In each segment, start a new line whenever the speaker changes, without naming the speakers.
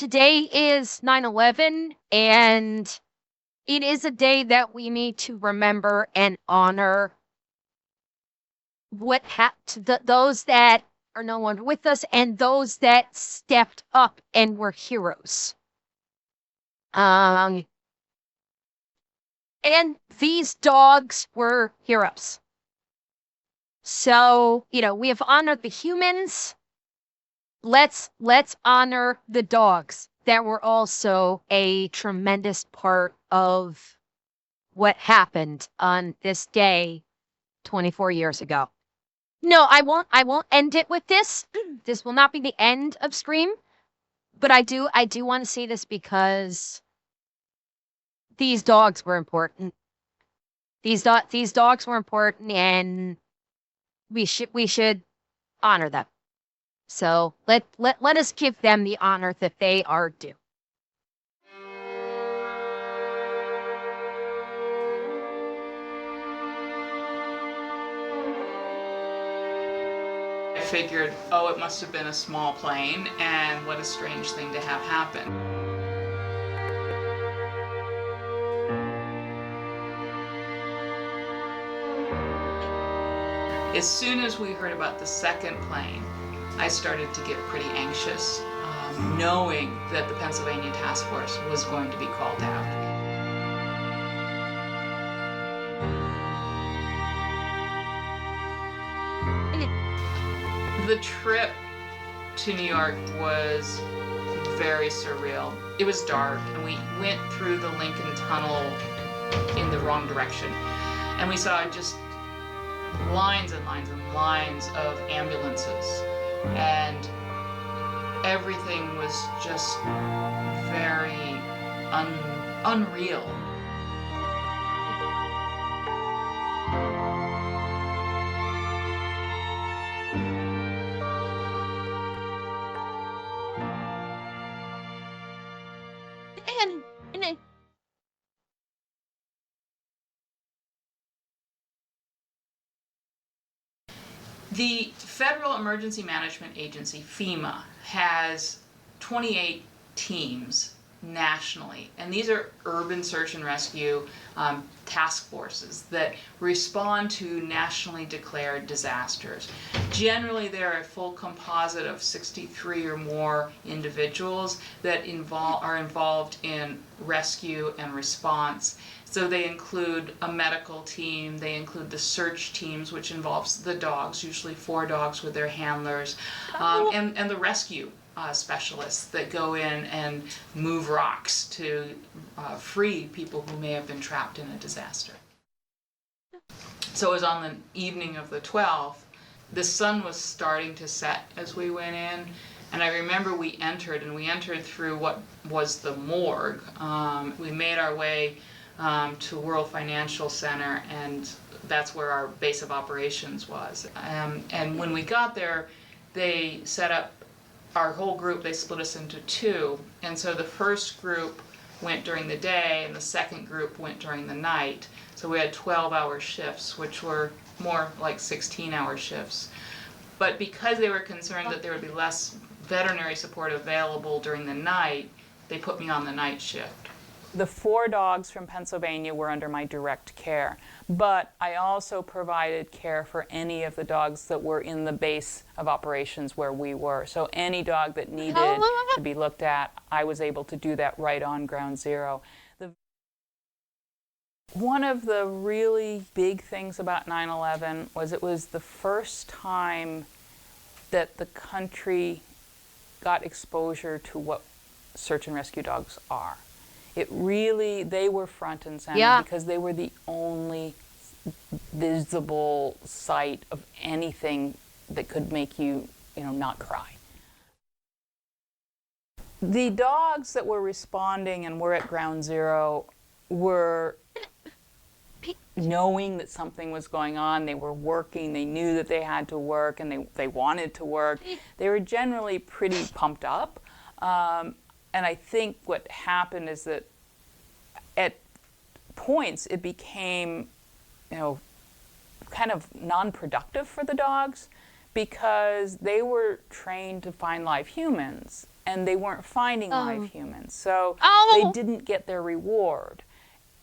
today is 9/11, and it is a day that we need to remember and honor those that are no longer with us and those that stepped up and were heroes. Um, and these dogs were heroes. So, we have honored the humans. Let's honor the dogs that were also a tremendous part of what happened on this day 24 years ago. No, I won't end it with this. This will not be the end of Scream, but I do want to say this because these dogs were important. These dogs were important, and we should honor them. So let us give them the honor that they are due.
I figured, oh, it must have been a small plane, and what a strange thing to have happen. As soon as we heard about the second plane, I started to get pretty anxious, knowing that the Pennsylvania task force was going to be called out. The trip to New York was very surreal. It was dark, and we went through the Lincoln Tunnel in the wrong direction. And we saw just lines and lines and lines of ambulances. And everything was just very unreal.
And
The Federal Emergency Management Agency, FEMA, has 28 teams nationally, and these are urban search and rescue task forces that respond to nationally declared disasters. Generally, they're a full composite of 63 or more individuals that are involved in rescue and response. So they include a medical team, they include the search teams, which involves the dogs, usually 4 dogs with their handlers, and the rescue specialists that go in and move rocks to free people who may have been trapped in a disaster. So it was on the evening of the 12th. The sun was starting to set as we went in, and I remember we entered through what was the morgue. We made our way to World Financial Center, and that's where our base of operations was. And when we got there, they set up our whole group. They split us into 2, and so the first group went during the day, and the second group went during the night. So we had 12-hour shifts, which were more like 16-hour shifts. But because they were concerned that there would be less veterinary support available during the night, they put me on the night shift. The 4 dogs from Pennsylvania were under my direct care, but I also provided care for any of the dogs that were in the base of operations where we were. So any dog that needed to be looked at, I was able to do that right on ground zero. One of the really big things about 9/11 was it was the first time that the country got exposure to what search and rescue dogs are. They were front and center because they were the only visible sight of anything that could make you, not cry. The dogs that were responding and were at ground zero were knowing that something was going on. They were working. They knew that they had to work, and they wanted to work. They were generally pretty pumped up. And I think what happened is that at points it became, kind of non-productive for the dogs because they were trained to find live humans.
and they weren't finding live
Oh.
humans. So they
Oh.
didn't get their reward.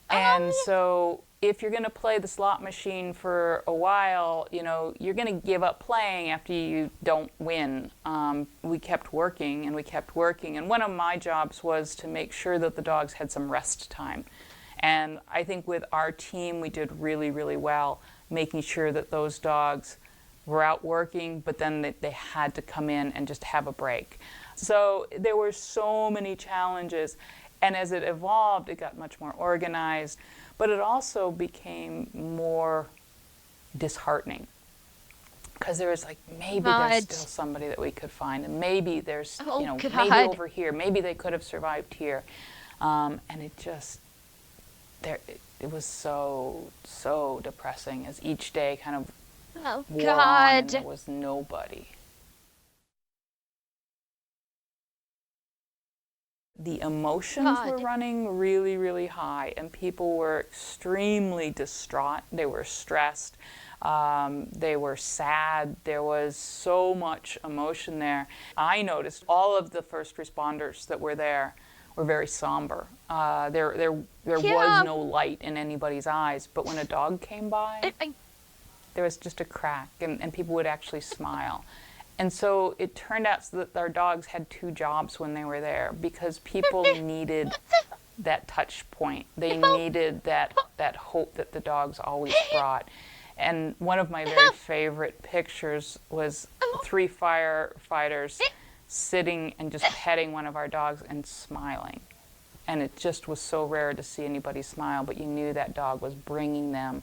And
Oh.
so if you're going to play the slot machine for a while, you know, you're going to give up playing after you don't win. We kept working and we kept working. And one of my jobs was to make sure that the dogs had some rest time. And I think with our team, we did really, really well, making sure that those dogs were out working, but then they had to come in and just have a break. So there were so many challenges. And as it evolved, it got much more organized, but it also became more disheartening because there was like, maybe there's still somebody that we could find, and maybe there's, you know, maybe over here, maybe they could have survived here. And it just, it was so depressing as each day kind of wore on and there was nobody. The emotions were running really, really high, and people were extremely distraught. They were stressed. They were sad. There was so much emotion there. I noticed all of the first responders that were there were very somber. There was no light in anybody's eyes, but when a dog came by, there was just a crack, and people would actually smile. And so it turned out that our dogs had two jobs when they were there, because people needed that touch point. They needed that hope that the dogs always brought. And one of my very favorite pictures was 3 firefighters sitting and just petting one of our dogs and smiling. And it just was so rare to see anybody smile, but you knew that dog was bringing them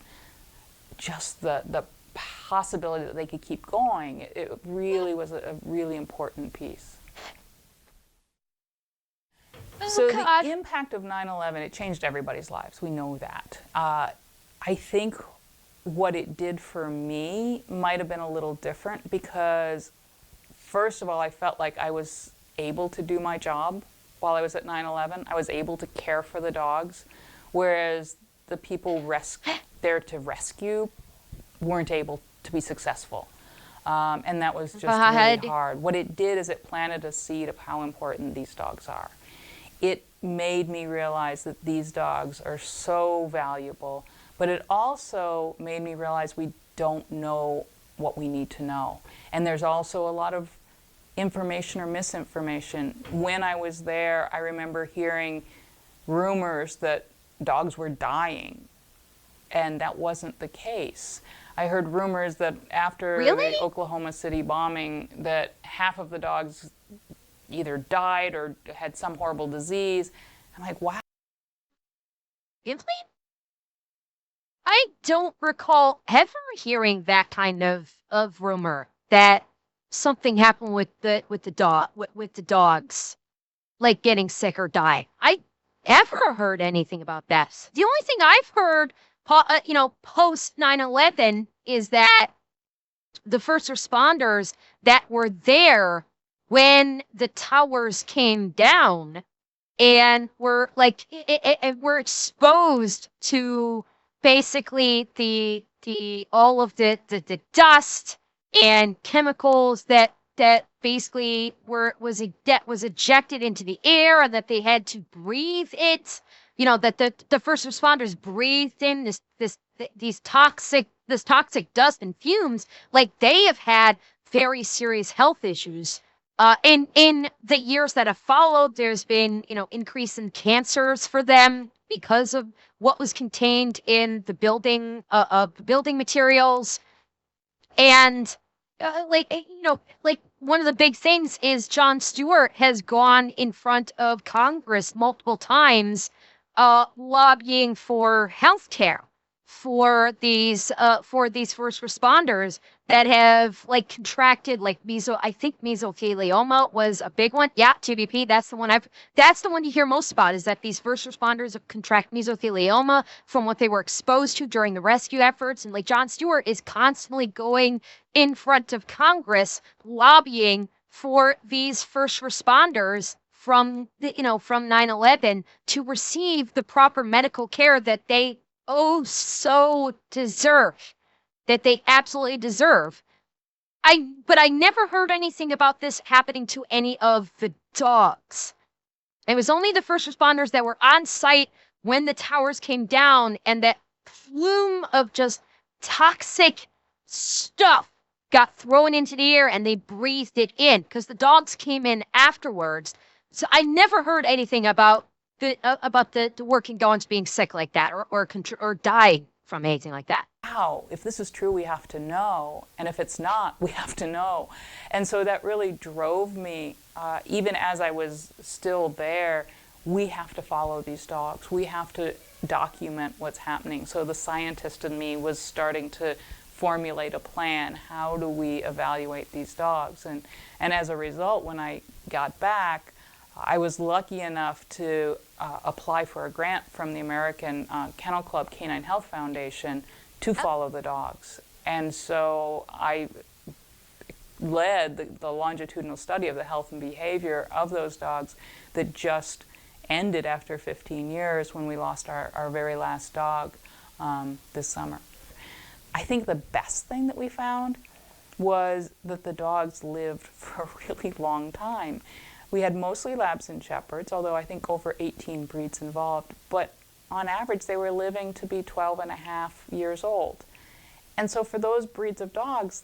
just the possibility that they could keep going. It really was a really important piece. So the impact of 9/11, it changed everybody's lives. We know that. I think what it did for me might have been a little different because, first of all, I felt like I was able to do my job while I was at 9/11. I was able to care for the dogs, whereas the people there to rescue weren't able to be successful. And that was just really hard. What it did is it planted a seed of how important these dogs are. It made me realize that these dogs are so valuable, but it also made me realize we don't know what we need to know. And there's also a lot of information or misinformation. When I was there, I remember hearing rumors that dogs were dying, and that wasn't the case. I heard rumors that after the Oklahoma City bombing that half of the dogs either died or had some horrible disease. I'm like, wow.
Really? I don't recall ever hearing that kind of rumor that something happened with the dogs, like getting sick or die. I ever heard anything about that. The only thing I've heard post 9/11 is that the first responders that were there when the towers came down and were like were exposed to basically the all of the dust and chemicals that basically was ejected into the air, and that they had to breathe it. You know, that the first responders breathed in this toxic dust and fumes. Like, they have had very serious health issues. In the years that have followed, there's been, increase in cancers for them because of what was contained in the building materials. And like one of the big things is Jon Stewart has gone in front of Congress multiple times, lobbying for health care for these first responders that have contracted I think mesothelioma was a big one. Yeah, TBP, that's the one you hear most about, is that these first responders have contract mesothelioma from what they were exposed to during the rescue efforts. And Jon Stewart is constantly going in front of Congress lobbying for these first responders from 9/11 to receive the proper medical care that they so deserve, that they absolutely deserve. but I never heard anything about this happening to any of the dogs. It was only the first responders that were on site when the towers came down and that plume of just toxic stuff got thrown into the air and they breathed it in because the dogs came in afterwards. So I never heard anything about the working dogs being sick like that or dying from anything like that.
Wow, if this is true, we have to know. And if it's not, we have to know. And so that really drove me, even as I was still there, we have to follow these dogs. We have to document what's happening. So the scientist in me was starting to formulate a plan. How do we evaluate these dogs? And as a result, when I got back, I was lucky enough to apply for a grant from the American Kennel Club Canine Health Foundation to follow the dogs. And so I led the longitudinal study of the health and behavior of those dogs that just ended after 15 years when we lost our very last dog this summer. I think the best thing that we found was that the dogs lived for a really long time. We had mostly Labs and Shepherds, although I think over 18 breeds involved, but on average they were living to be 12 and a half years old. And so for those breeds of dogs,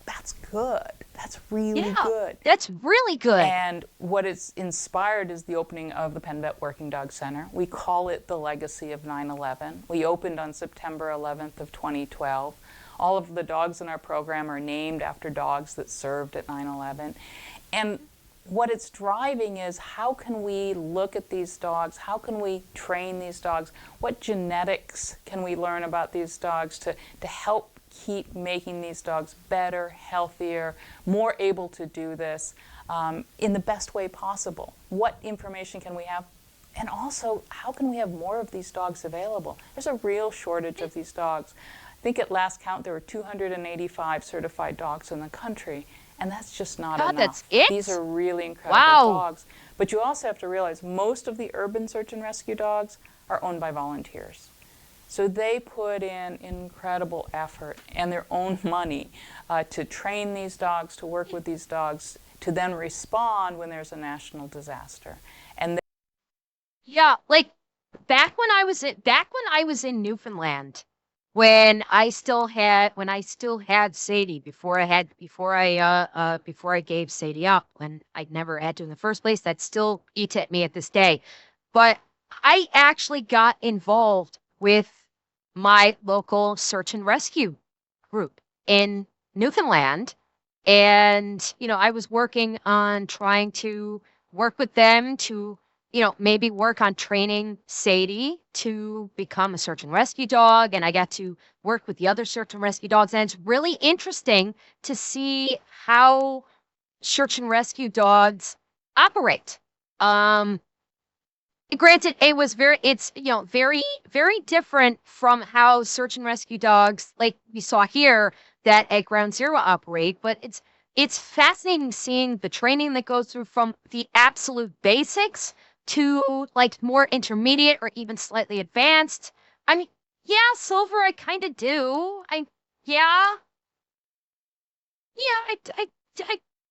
that's good. That's really good.
That's really good.
And what it's inspired is the opening of the Penn Vet Working Dog Center. We call it the legacy of 9/11. We opened on September 11th of 2012. All of the dogs in our program are named after dogs that served at 9/11. And what it's driving is how can we look at these dogs? How can we train these dogs? What genetics can we learn about these dogs to help keep making these dogs better, healthier, more able to do this in the best way possible? What information can we have? And also, how can we have more of these dogs available? There's a real shortage of these dogs. I think at last count there were 285 certified dogs in the country. And that's just not enough.
That's it?
These are really incredible dogs. But you also have to realize most of the urban search and rescue dogs are owned by volunteers. So they put in incredible effort and their own money to train these dogs, to work with these dogs, to then respond when there's a national disaster. And
like back when I was in Newfoundland, when I still had Sadie before I gave Sadie up, when I never had to in the first place, that still eats at me at this day. But I actually got involved with my local search and rescue group in Newfoundland. And, I was working on trying to work with them to maybe work on training Sadie to become a search and rescue dog. And I got to work with the other search and rescue dogs. And it's really interesting to see how search and rescue dogs operate. Granted, it's very, very different from how search and rescue dogs, like we saw here, that at Ground Zero operate, but it's fascinating seeing the training that goes through from the absolute basics to like more intermediate or even slightly advanced. I mean, yeah, Silver, I kind of do. Yeah, I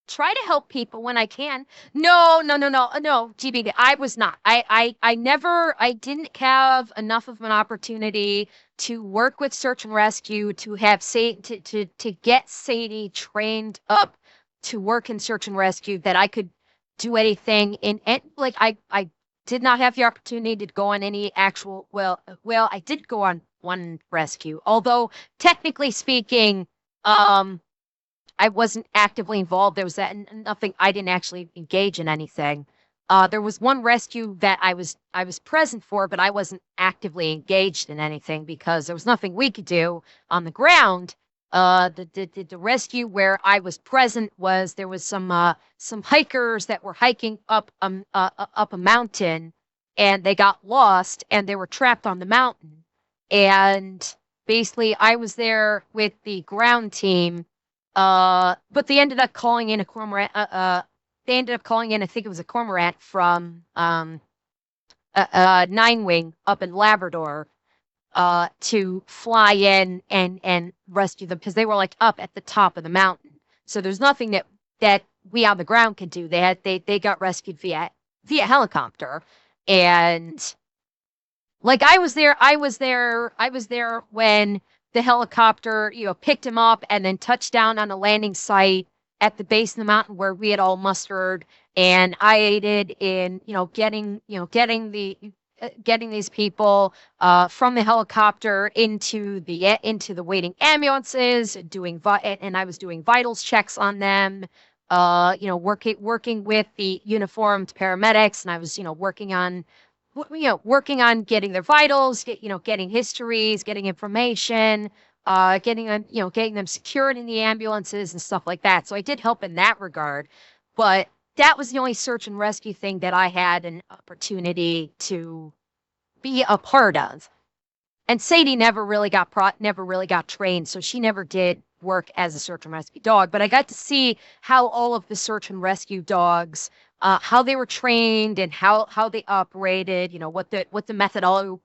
try to help people when I can. No, GBD, I was not. I didn't have enough of an opportunity to work with search and rescue to have to get Sadie trained up to work in search and rescue that I could do anything in like I did not have the opportunity to go on any actual well I did go on one rescue, although technically speaking I wasn't actively involved. There was nothing. I didn't actually engage in anything. There was one rescue that I was present for, but I wasn't actively engaged in anything because there was nothing we could do on the ground. The rescue where I was present was there was some hikers that were hiking up a mountain, and they got lost and they were trapped on the mountain. And basically, I was there with the ground team. But they ended up calling in a cormorant. They ended up calling in, I think it was a cormorant from Nine Wing up in Labrador. to fly in and rescue them because they were like up at the top of the mountain. So there's nothing that we on the ground could do. They got rescued via helicopter. And like I was there when the helicopter, picked him up and then touched down on a landing site at the base of the mountain where we had all mustered, and I aided in, getting these people from the helicopter into the waiting ambulances, and I was doing vitals checks on them, working with the uniformed paramedics, and I was, working on getting their vitals, getting histories, getting information, getting them secured in the ambulances and stuff like that. So I did help in that regard, but that was the only search and rescue thing that I had an opportunity to be a part of. And Sadie never really got trained, so she never did work as a search and rescue dog. But I got to see how all of the search and rescue dogs, how they were trained and how they operated. What the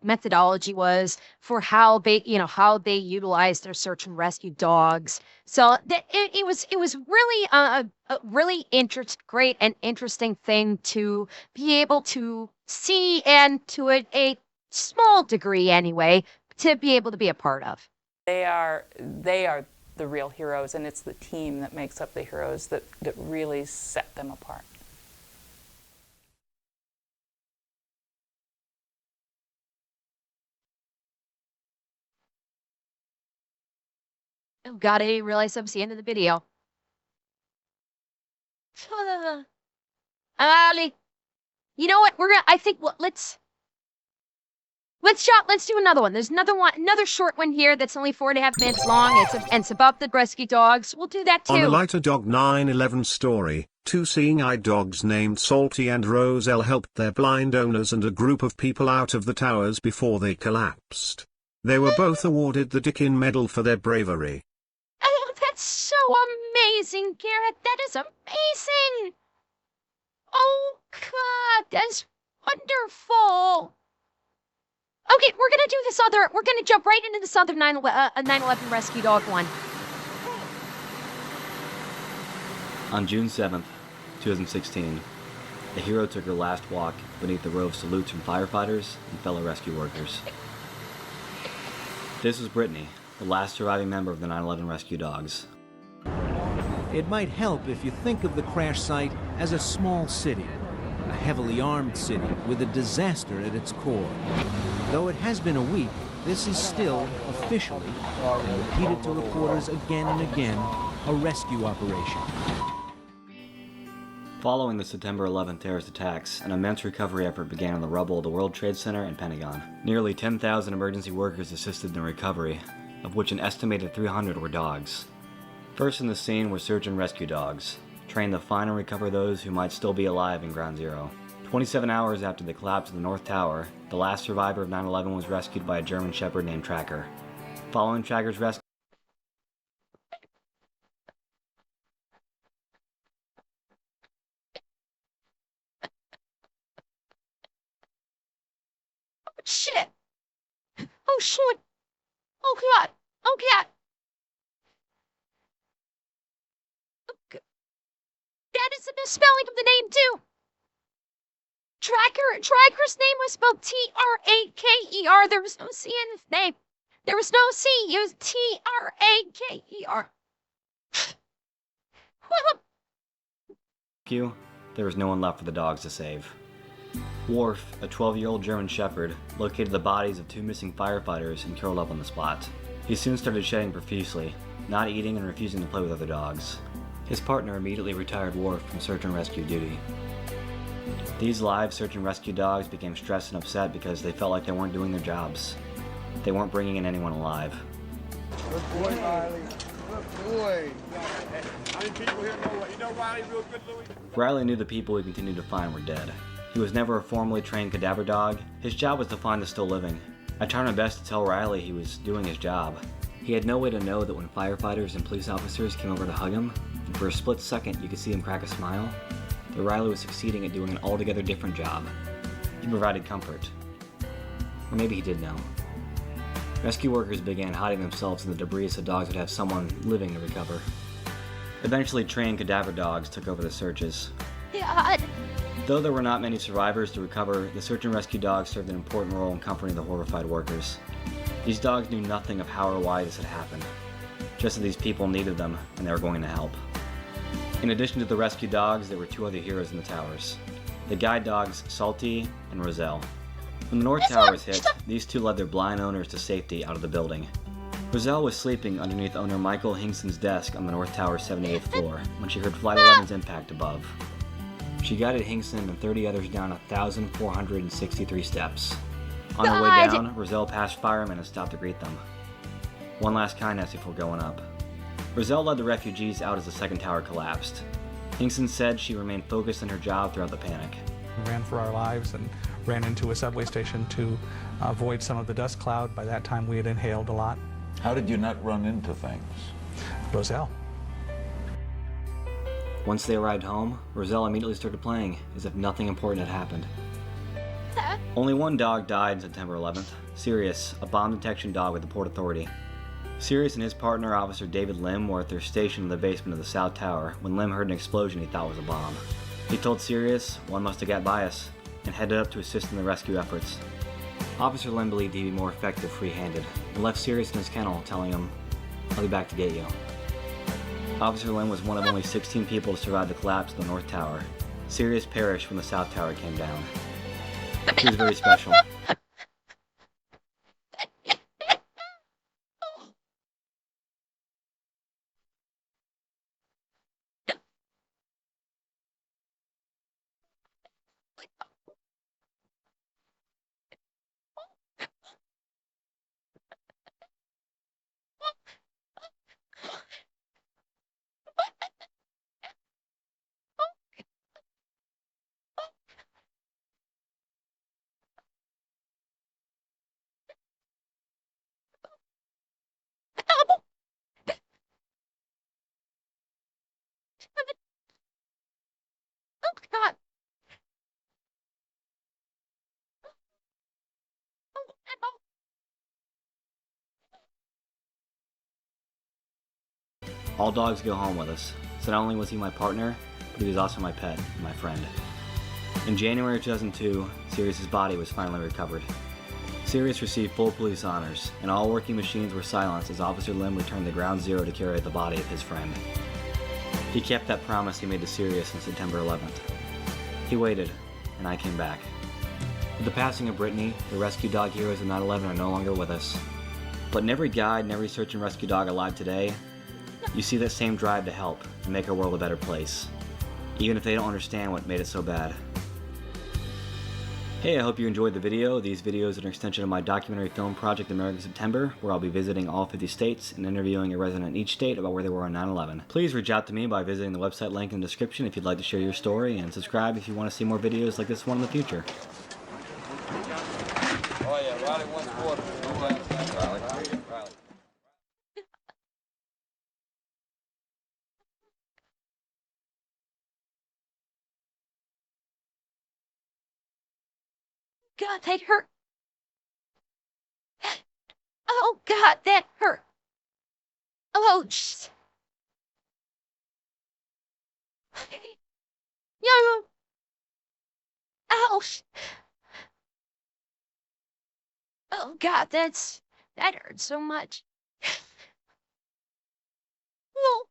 methodology was for how they utilized their search and rescue dogs. So it was really a really great and interesting thing to be able to see, and to a small degree anyway, to be able to be a part of.
They are the real heroes, and it's the team that makes up the heroes that really set them apart.
Oh God, I didn't realize that was the end of the video. Ali, you know what? Let's do another one. There's another short one here that's only 4.5 minutes long. It's about the rescue dogs. We'll do that too.
On a lighter dog 9/11 story, two seeing-eye dogs named Salty and Roselle helped their blind owners and a group of people out of the towers before they collapsed. They were both awarded the Dickin Medal for their bravery.
Oh, that's so amazing, Garrett. That is amazing. Oh God, that's wonderful. Okay, we're gonna jump right into this other 9/11 rescue dog one.
On June 7th, 2016, a hero took her last walk beneath the row of salutes from firefighters and fellow rescue workers. This was Brittany, the last surviving member of the 9/11 rescue dogs.
It might help if you think of the crash site as a small city, a heavily armed city with a disaster at its core. Though it has been a week, this is still, officially, and repeated to reporters again and again, a rescue operation.
Following the September 11th terrorist attacks, an immense recovery effort began on the rubble of the World Trade Center and Pentagon. Nearly 10,000 emergency workers assisted in the recovery, of which an estimated 300 were dogs. First in the scene were search and rescue dogs, trained to find and recover those who might still be alive in Ground Zero. 27 hours after the collapse of the North Tower, the last survivor of 9/11 was rescued by a German Shepherd named Tracker. Following Tracker's rescue,
Shit. Oh shit. Oh God. Oh God. That is a misspelling of the name too. Tracker's name was spelled Traker. There was no C in his name. There was no C. It was Traker.
there was no one left for the dogs to save. Worf, a 12-year-old German Shepherd, located the bodies of two missing firefighters and curled up on the spot. He soon started shedding profusely, not eating and refusing to play with other dogs. His partner immediately retired Worf from search and rescue duty. These live search and rescue dogs became stressed and upset because they felt like they weren't doing their jobs. They weren't bringing in anyone alive.
Good boy, Riley. Good boy. How many people here know what? You know Riley real good, Louie?
Riley knew the people he continued to find were dead. He was never a formally trained cadaver dog. His job was to find the still living. I tried my best to tell Riley he was doing his job. He had no way to know that when firefighters and police officers came over to hug him, and for a split second you could see him crack a smile, that Riley was succeeding at doing an altogether different job. He provided comfort. Or maybe he did know. Rescue workers began hiding themselves in the debris so dogs would have someone living to recover. Eventually, trained cadaver dogs took over the searches.
God.
Though there were not many survivors to recover, the search and rescue dogs served an important role in comforting the horrified workers. These dogs knew nothing of how or why this had happened, just that these people needed them and they were going to help. In addition to the rescue dogs, there were two other heroes in the towers. The guide dogs, Salty and Roselle. When the North Tower was hit, these two led their blind owners to safety out of the building. Roselle was sleeping underneath owner Michael Hingston's desk on the North Tower's 78th floor when she heard Flight 11's impact above. She guided Hingston and 30 others down 1,463 steps. On their way down, Roselle passed firemen and stopped to greet them. One last kindness before going up. Roselle led the refugees out as the second tower collapsed. Hingston said she remained focused on her job throughout the panic.
We ran for our lives and ran into a subway station to avoid some of the dust cloud. By that time, we had inhaled a lot.
How did you not run into things?
Roselle.
Once they arrived home, Roselle immediately started playing, as if nothing important had happened. Only one dog died on September 11th, Sirius, a bomb detection dog with the Port Authority. Sirius and his partner, Officer David Lim, were at their station in the basement of the South Tower when Lim heard an explosion he thought was a bomb. He told Sirius one must have got by us, and headed up to assist in the rescue efforts. Officer Lim believed he'd be more effective free-handed, and left Sirius in his kennel, telling him, "I'll be back to get you." Officer Lim was one of only 16 people to survive the collapse of the North Tower. Sirius perished when the South Tower came down. He was very special.
Oh, God.
All dogs go home with us, so not only was he my partner, but he was also my pet and my friend. In January 2002, Sirius's body was finally recovered. Sirius received full police honors, and all working machines were silenced as Officer Lim returned to Ground Zero to carry out the body of his friend. He kept that promise he made to Sirius on September 11th. He waited, and I came back. With the passing of Brittany, the rescue dog heroes of 9/11 are no longer with us. But in every guide and every search and rescue dog alive today, you see that same drive to help and make our world a better place, even if they don't understand what made it so bad. Hey, I hope you enjoyed the video. These videos are an extension of my documentary film project American September, where I'll be visiting all 50 states and interviewing a resident in each state about where they were on 9/11. Please reach out to me by visiting the website link in the description if you'd like to share your story, and subscribe if you want to see more videos like this one in the future.
Oh yeah, Riley 140. Riley.
God, that hurt. Oh, God, that hurt. Oh, jeez. No. Ouch. Oh, God, that hurts so much. Oh.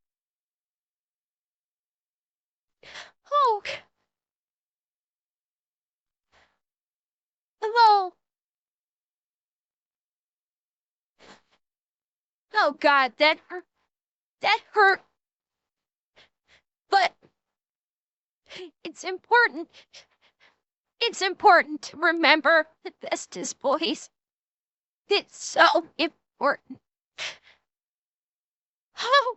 Oh. Hello. Oh, God, that hurt. That hurt. But it's important. It's important to remember the bestest boys. It's so important. Oh.